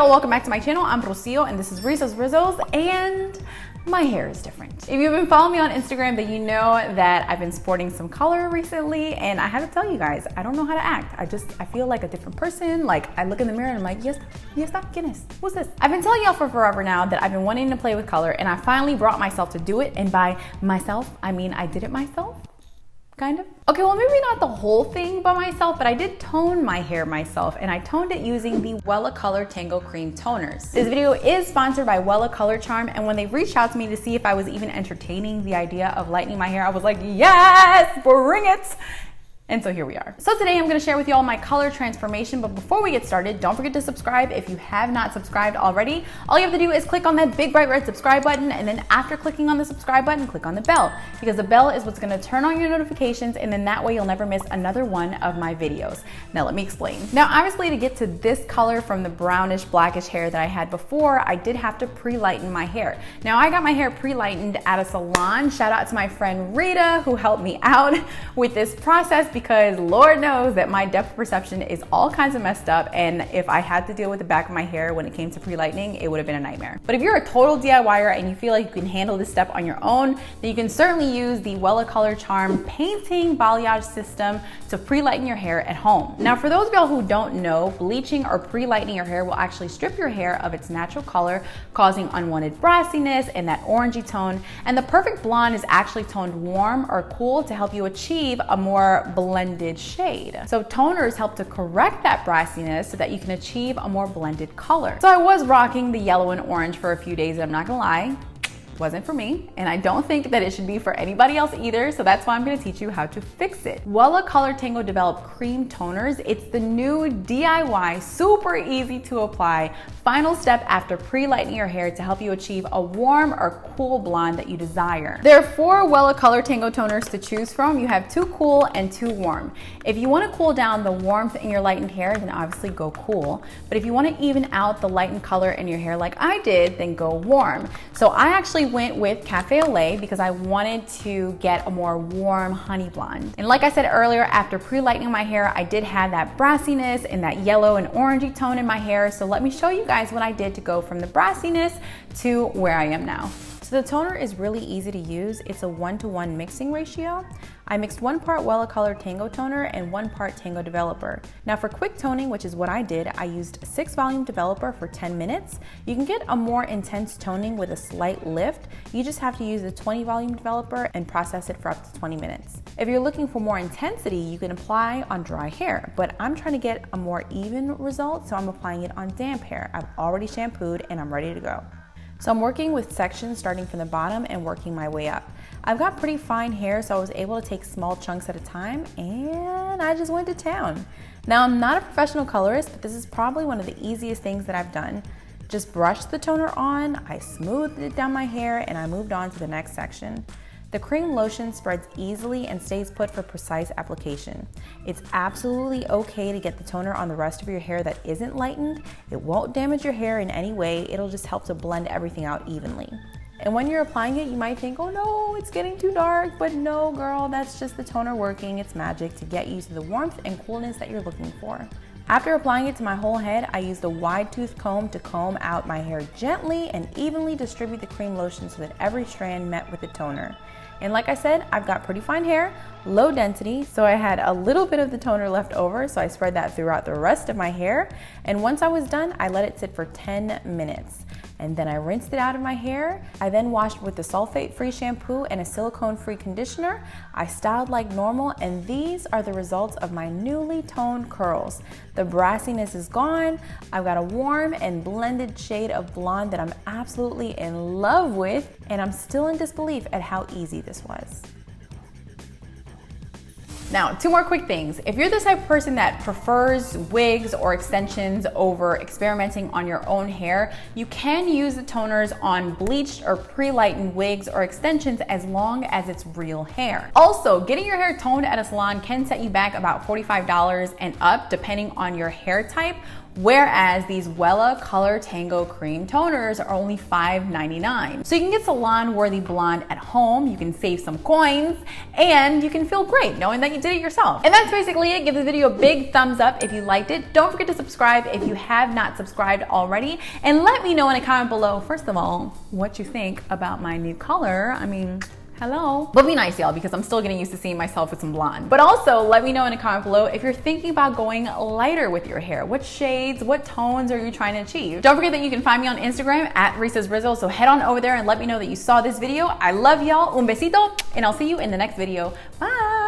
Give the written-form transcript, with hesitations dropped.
y'all, welcome back to my channel. I'm Rocio and this is Rizos Rizzos, and my hair is different. If you've been following me on Instagram, then you know that I've been sporting some color recently, and I have to tell you guys, I don't know how to act. I feel like a different person. Like, I look in the mirror and I'm like, yes, Guinness, what's this? I've been telling y'all for forever now that I've been wanting to play with color, and I finally brought myself to do it. And by myself, I mean I did it myself. Kind of. Okay, well, maybe not the whole thing by myself, but I did tone my hair myself, and I toned it using the Wella Colortango Cream Toners. This video is sponsored by Wella COLORCHARM, and when they reached out to me to see if I was even entertaining the idea of lightening my hair, I was like, yes, bring it. And so here we are. So today I'm gonna share with you all my color transformation, but before we get started, don't forget to subscribe if you have not subscribed already. All you have to do is click on that big bright red subscribe button, and then after clicking on the subscribe button, click on the bell, because the bell is what's gonna turn on your notifications, and then that way you'll never miss another one of my videos. Now let me explain. Now obviously, to get to this color from the brownish blackish hair that I had before, I did have to pre-lighten my hair. Now I got my hair pre-lightened at a salon. Shout out to my friend Rita, who helped me out with this process, because Lord knows that my depth perception is all kinds of messed up, and if I had to deal with the back of my hair when it came to pre-lightening, it would have been a nightmare. But if you're a total DIYer and you feel like you can handle this step on your own, then you can certainly use the Wella COLORCHARM painting balayage system to pre-lighten your hair at home. Now for those of y'all who don't know, bleaching or pre-lightening your hair will actually strip your hair of its natural color, causing unwanted brassiness and that orangey tone, and the perfect blonde is actually toned warm or cool to help you achieve a more blended shade. So toners help to correct that brassiness so that you can achieve a more blended color. So I was rocking the yellow and orange for a few days, and I'm not gonna lie, wasn't for me, and I don't think that it should be for anybody else either, so that's why I'm gonna teach you how to fix it. Wella Colortango developed cream toners. It's the new DIY, super easy to apply final step after pre-lightening your hair to help you achieve a warm or cool blonde that you desire. There are 4 Wella Colortango toners to choose from. You have 2 cool and 2 warm. If you wanna cool down the warmth in your lightened hair, then obviously go cool. But if you wanna even out the lightened color in your hair like I did, then go warm. So I actually went with Café Au Lait because I wanted to get a more warm honey blonde. And like I said earlier, after pre-lightening my hair, I did have that brassiness and that yellow and orangey tone in my hair. So let me show you guys what I did to go from the brassiness to where I am now. So the toner is really easy to use. It's a 1-to-1 mixing ratio. I mixed 1 part Wella Colortango toner and 1 part Tango Developer. Now for quick toning, which is what I did, I used 6 volume developer for 10 minutes. You can get a more intense toning with a slight lift. You just have to use the 20 volume developer and process it for up to 20 minutes. If you're looking for more intensity, you can apply on dry hair, but I'm trying to get a more even result, so I'm applying it on damp hair. I've already shampooed and I'm ready to go. So I'm working with sections starting from the bottom and working my way up. I've got pretty fine hair, so I was able to take small chunks at a time, and I just went to town. Now I'm not a professional colorist, but this is probably one of the easiest things that I've done. Just brushed the toner on, I smoothed it down my hair, and I moved on to the next section. The cream lotion spreads easily and stays put for precise application. It's absolutely okay to get the toner on the rest of your hair that isn't lightened. It won't damage your hair in any way. It'll just help to blend everything out evenly. And when you're applying it, you might think, oh no, it's getting too dark, but no girl, that's just the toner working its magic to get you to the warmth and coolness that you're looking for. After applying it to my whole head, I used a wide tooth comb to comb out my hair gently and evenly distribute the cream lotion so that every strand met with the toner. And like I said, I've got pretty fine hair, low density, so I had a little bit of the toner left over, so I spread that throughout the rest of my hair. And once I was done, I let it sit for 10 minutes. And then I rinsed it out of my hair. I then washed with the sulfate-free shampoo and a silicone-free conditioner. I styled like normal, and these are the results of my newly toned curls. The brassiness is gone. I've got a warm and blended shade of blonde that I'm absolutely in love with, and I'm still in disbelief at how easy this was. Now, 2 more quick things. If you're the type of person that prefers wigs or extensions over experimenting on your own hair, you can use the toners on bleached or pre-lightened wigs or extensions as long as it's real hair. Also, getting your hair toned at a salon can set you back about $45 and up depending on your hair type. whereas these Wella Color Tango Cream Toners are only $5.99. So you can get salon-worthy blonde at home, you can save some coins, and you can feel great knowing that you did it yourself. And that's basically it. Give this video a big thumbs up if you liked it. Don't forget to subscribe if you have not subscribed already, and let me know in a comment below, first of all, what you think about my new color. I mean, hello. But be nice, y'all, because I'm still getting used to seeing myself with some blonde. But also, let me know in a comment below if you're thinking about going lighter with your hair. What shades, what tones are you trying to achieve? Don't forget that you can find me on Instagram at RisasRizzles, so head on over there and let me know that you saw this video. I love y'all. Un besito, and I'll see you in the next video. Bye.